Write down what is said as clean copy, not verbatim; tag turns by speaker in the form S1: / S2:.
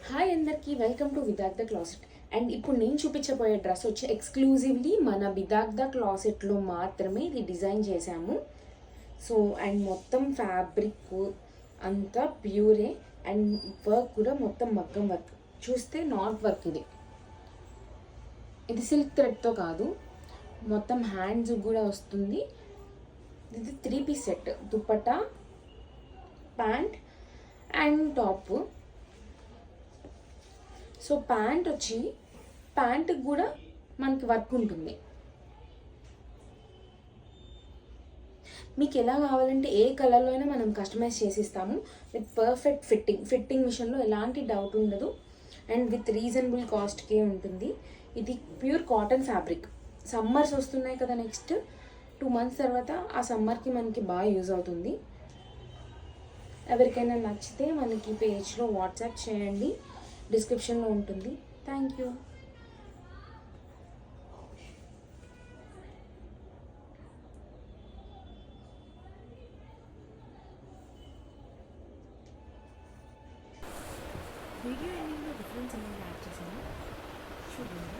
S1: Hi అందరికీ welcome to విదాక్ the closet. And ఇప్పుడు నేను చూపించబోయే డ్రెస్ వచ్చి ఎక్స్క్లూజివ్లీ మన విదాక్ ద క్లాసెట్లో మాత్రమే ఇది డిజైన్ చేశాము. సో అండ్ మొత్తం ఫ్యాబ్రిక్ అంతా ప్యూరే అండ్ వర్క్ కూడా మొత్తం మగ్గం వర్క్. చూస్తే నాట్ వర్క్ ఇది సిల్క్ థ్రెడ్తో కాదు, మొత్తం హ్యాండ్స్ కూడా వస్తుంది. ఇది 3 piece set, dupatta, pant and top. So ప్యాంట్కి కూడా మనకి వర్క్ ఉంటుంది. మీకు ఎలా కావాలంటే ఏ కలర్లో అయినా మనం కస్టమైజ్ చేసిస్తాము విత్ పర్ఫెక్ట్ ఫిట్టింగ్ విషయంలో ఎలాంటి డౌట్ ఉండదు. అండ్ విత్ రీజనబుల్ కాస్ట్కే ఉంటుంది. ఇది ప్యూర్ కాటన్ ఫ్యాబ్రిక్. సమ్మర్స్ వస్తున్నాయి కదా, నెక్స్ట్ 2 months తర్వాత ఆ సమ్మర్కి మనకి బాగా యూజ్ అవుతుంది. ఎవరికైనా నచ్చితే మనకి పేజ్లో వాట్సాప్ చేయండి, డిస్క్రిప్షన్లో ఉంటుంది. Thank you.
S2: వీడియో ఎండింగ్లో డిఫరెన్స్ అనేది యాడ్ చేశాను చూడండి.